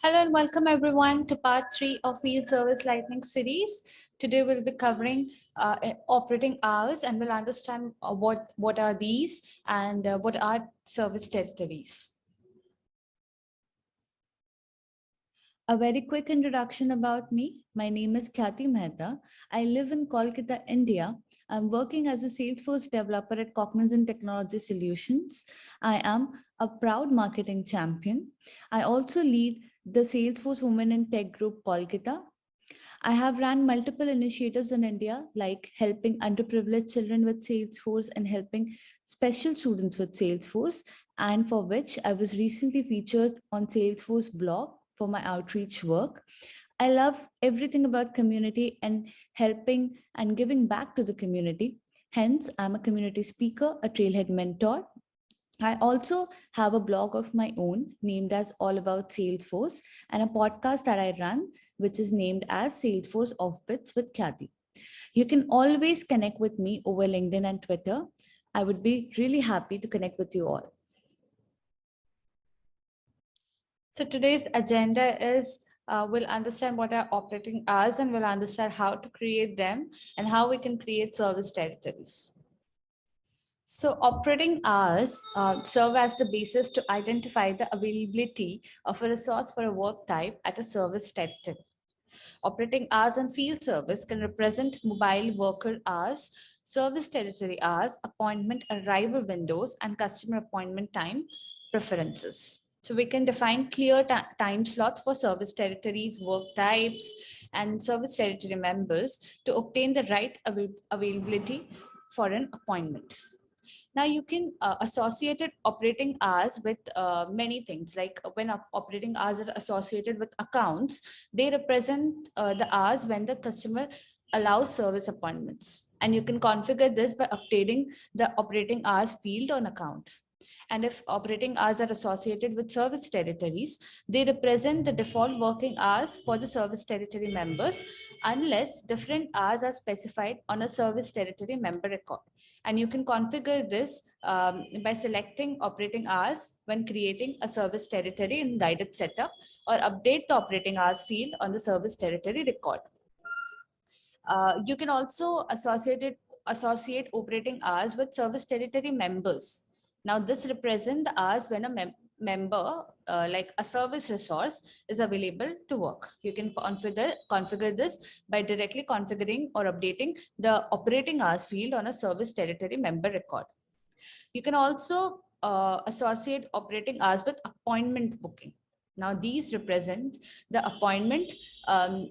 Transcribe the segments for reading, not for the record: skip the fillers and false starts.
Hello and welcome everyone to part 3 of Field Service Lightning series. Today we'll be covering operating hours and we'll understand what are these and what are service territories. A very quick introduction about me. My name is Khyati Mehta. I live in Kolkata, India. I'm working as a Salesforce developer at Cognizant Technology Solutions. I am a proud marketing champion. I also lead the Salesforce Women in Tech Group Kolkata. I have run multiple initiatives in India, like helping underprivileged children with Salesforce and helping special students with Salesforce, and for which I was recently featured on Salesforce blog for my outreach work. I love everything about community and helping and giving back to the community. Hence, I'm a community speaker, a trailhead mentor. I also have a blog of my own named as All About Salesforce and a podcast that I run, which is named as Salesforce Offbits with Khyati. You can always connect with me over LinkedIn and Twitter. I would be really happy to connect with you all. So today's agenda is we'll understand what are operating hours and we'll understand how to create them and how we can create service territories. So operating hours serve as the basis to identify the availability of a resource for a work type at a service territory. Operating hours and field service can represent mobile worker hours, service territory hours, appointment arrival windows, and customer appointment time preferences. So we can define clear time slots for service territories, work types, and service territory members to obtain the right availability for an appointment. Now you can associate it operating hours with many things, like when operating hours are associated with accounts, they represent the hours when the customer allows service appointments. And you can configure this by updating the operating hours field on account. And if operating hours are associated with service territories, they represent the default working hours for the service territory members unless different hours are specified on a service territory member record. And you can configure this by selecting operating hours when creating a service territory in guided setup, or update the operating hours field on the service territory record. You can also associate operating hours with service territory members. Now, this represents the hours when a member, like a service resource, is available to work. You can configure this by directly configuring or updating the operating hours field on a service territory member record. You can also associate operating hours with appointment booking. Now, these represent the appointment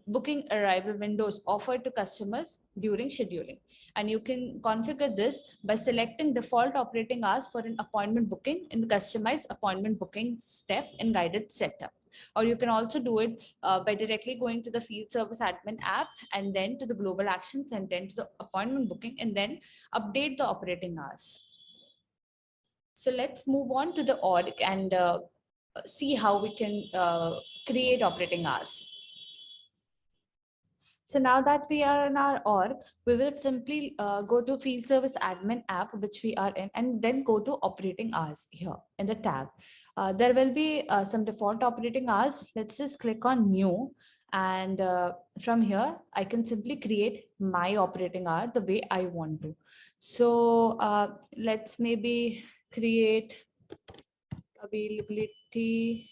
booking arrival windows offered to customers during scheduling. And you can configure this by selecting default operating hours for an appointment booking in the customized appointment booking step in guided setup. Or you can also do it by directly going to the field service admin app and then to the global actions and then to the appointment booking and then update the operating hours. So let's move on to the org and see how we can create operating hours. So now that we are in our org, we will simply go to field service admin app, which we are in, and then go to operating hours here in the tab. There will be some default operating hours. Let's just click on new. And from here, I can simply create my operating hour the way I want to. So let's maybe create availability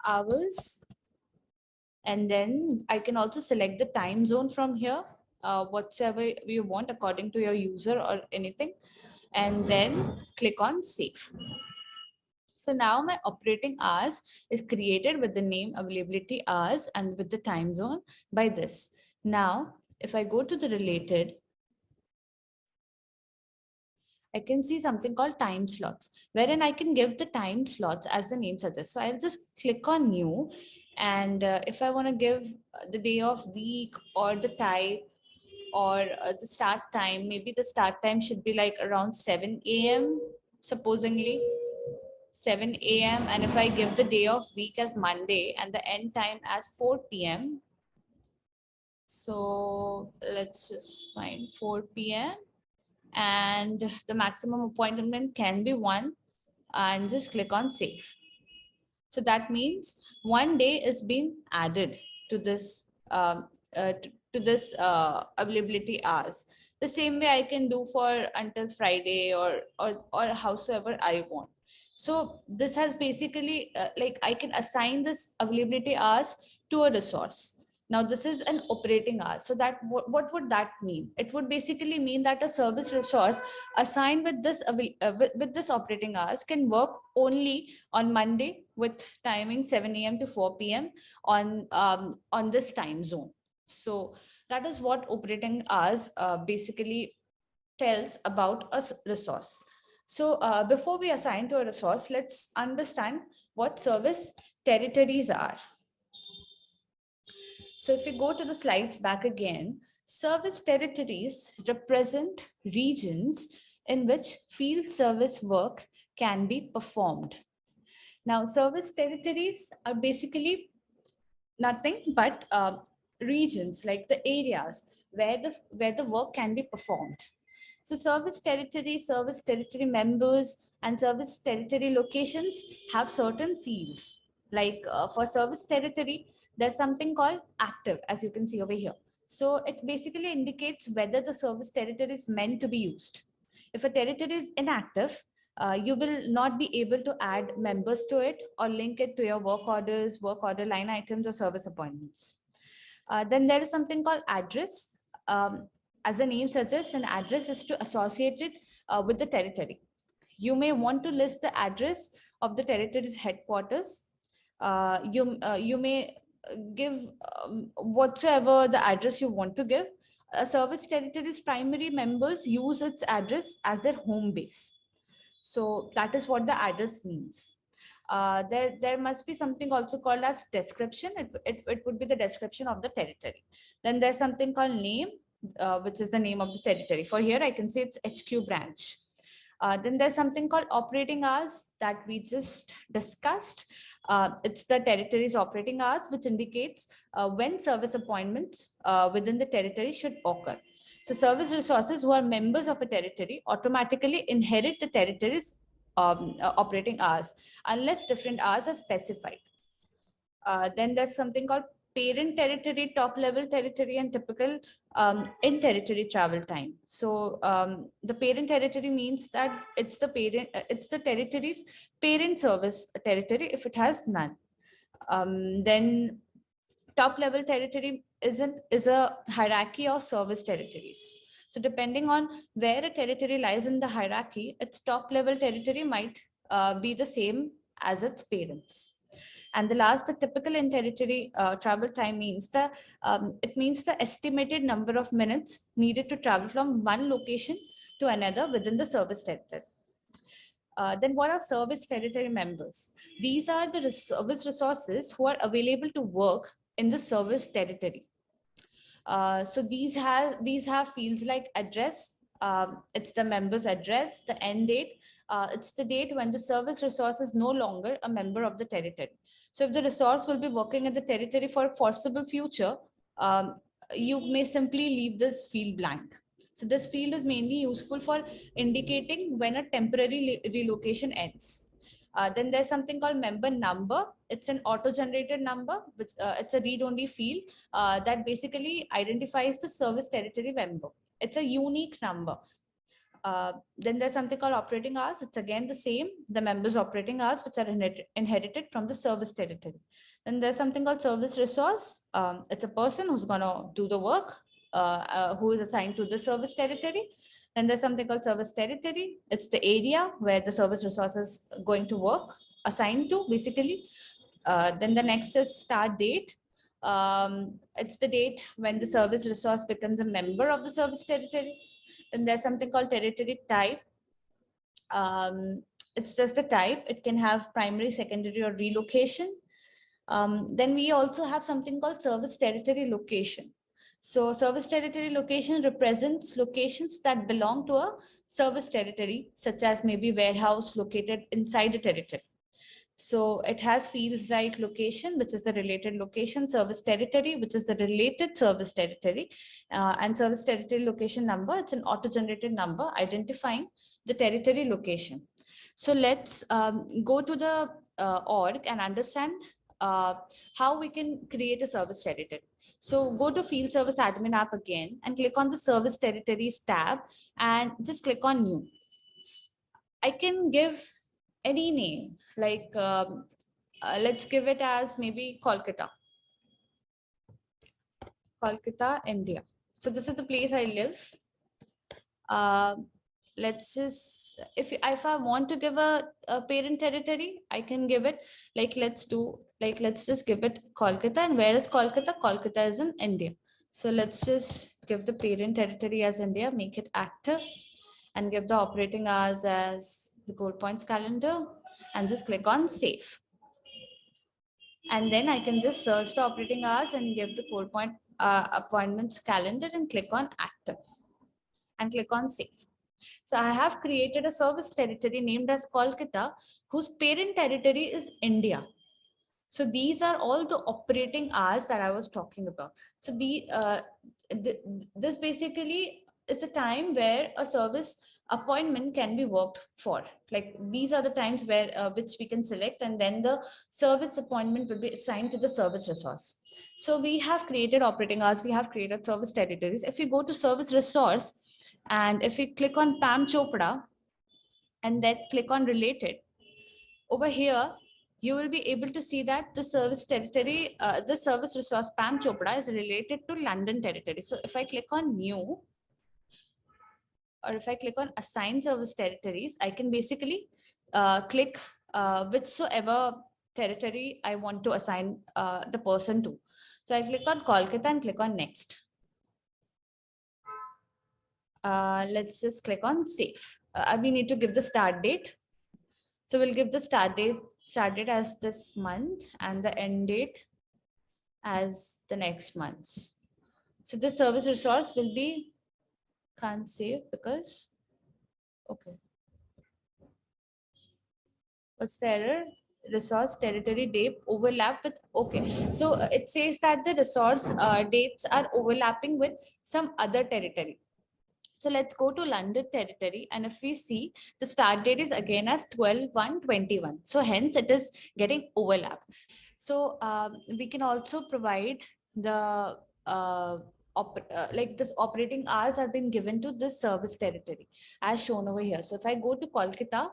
hours, and then I can also select the time zone from here, whatever you want according to your user or anything, and then click on save. So now my operating hours is created with the name availability hours and with the time zone by this. Now if I go to the related, I can see something called time slots, wherein I can give the time slots as the name suggests. So I'll just click on new. And if I want to give the day of week or the type or the start time, maybe the start time should be like around 7 a.m. supposedly 7 a.m. And if I give the day of week as Monday and the end time as 4 p.m. So let's just find 4 p.m. and the maximum appointment can be 1, and just click on save. So that means one day is being added to this availability hours. The same way I can do for until Friday or howsoever I want. So this has basically like I can assign this availability hours to a resource. Now this is an operating hour. So that what would that mean? It would basically mean that a service resource assigned with with this operating hours can work only on Monday with timing 7 a.m. to 4 p.m. On this time zone. So that is what operating hours basically tells about a resource. So before we assign to a resource, let's understand what service territories are. So if we go to the slides back again, service territories represent regions in which field service work can be performed. Now, service territories are basically nothing but regions, like the areas where the work can be performed. So service territory members, and service territory locations have certain fields. Like for service territory, there's something called active, as you can see over here. So it basically indicates whether the service territory is meant to be used. If a territory is inactive, you will not be able to add members to it or link it to your work orders, work order line items, or service appointments. Then there is something called address. As the name suggests, an address is to associate it with the territory. You may want to list the address of the territory's headquarters. You may give whatsoever the address you want to give. A service territory's primary members use its address as their home base. So that is what the address means. There must be something also called as description. It would be the description of the territory. Then there's something called name, which is the name of the territory. For here, I can say it's HQ branch. Then there's something called operating hours that we just discussed. It's the territory's operating hours, which indicates when service appointments within the territory should occur. So service resources who are members of a territory automatically inherit the territory's operating hours unless different hours are specified. Then there's something called parent territory, top level territory, and typical in territory travel time. So the parent territory means that it's the territory's parent service territory if it has none. Then top level territory is a hierarchy of service territories. So depending on where a territory lies in the hierarchy, its top level territory might be the same as its parents. And the last, the typical in territory travel time means it means the estimated number of minutes needed to travel from one location to another within the service territory. Then what are service territory members? These are the service resources who are available to work in the service territory. So these have fields like address. It's the member's address, the end date. It's the date when the service resource is no longer a member of the territory. So if the resource will be working in the territory for a foreseeable future, you may simply leave this field blank. So this field is mainly useful for indicating when a temporary relocation ends. Then there's something called member number. It's an auto-generated number, which it's a read-only field that basically identifies the service territory member. It's a unique number. Then there's something called operating hours. It's again the same, the members' operating hours, which are inherited from the service territory. Then there's something called service resource. It's a person who's going to do the work, who is assigned to the service territory. Then there's something called service territory. It's the area where the service resource is going to work, assigned to basically. Then the next is start date. It's the date when the service resource becomes a member of the service territory. Then there's something called territory type. It's just the type. It can have primary, secondary, or relocation. Then we also have something called service territory location. So service territory location represents locations that belong to a service territory, such as maybe warehouse located inside a territory. So it has fields like location, which is the related location, service territory, which is the related service territory, and service territory location number. It's an auto-generated number identifying the territory location. So let's go to the org and understand how we can create a service territory. So go to Field Service Admin app again and click on the Service Territories tab and just click on New. I can give any name, like let's give it as maybe Kolkata, India. So this is the place I live. Let's just, if I want to give a parent territory, I can give it, like let's just give it Kolkata. And where is Kolkata? Kolkata is in India. So let's just give the parent territory as India, make it active, and give the operating hours as the goal points calendar, and just click on save. And then I can just search the operating hours and give the goal point appointments calendar and click on active and click on save. So I have created a service territory named as Kolkata, whose parent territory is India. So these are all the operating hours that I was talking about. So this basically is a time where a service appointment can be worked for. Like these are the times where which we can select, and then the service appointment will be assigned to the service resource. So we have created operating hours, we have created service territories. If you go to service resource, and if you click on Pam Chopra and then click on related, over here, you will be able to see that the service territory, the service resource Pam Chopra is related to London territory. So if I click on new, or if I click on assign service territories, I can basically click whichsoever territory I want to assign the person to. So I click on Kolkata and click on next. Let's just click on save. We need to give the start date. So we'll give the start date as this month and the end date as the next month. So this service resource will be, can't save because, okay. What's the error? Resource territory date overlap with, okay. So it says that the resource dates are overlapping with some other territory. So let's go to London territory. And if we see, the start date is again as 12/1/21. So hence it is getting overlapped. So we can also provide the like this operating hours have been given to this service territory as shown over here. So if I go to Kolkata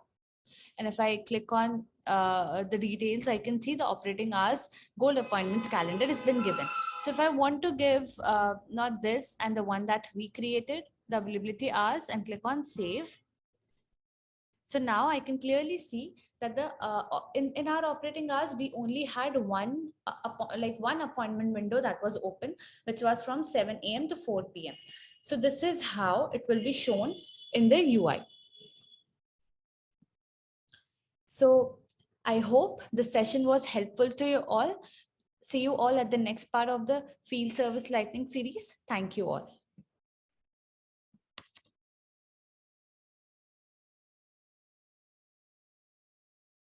and if I click on the details, I can see the operating hours gold appointments calendar has been given. So if I want to give not this and the one that we created, the availability hours, and click on save. So now I can clearly see that the in our operating hours, we only had one appointment window that was open, which was from 7 a.m. to 4 p.m. So this is how it will be shown in the UI. So I hope the session was helpful to you all. See you all at the next part of the Field Service Lightning series. Thank you all.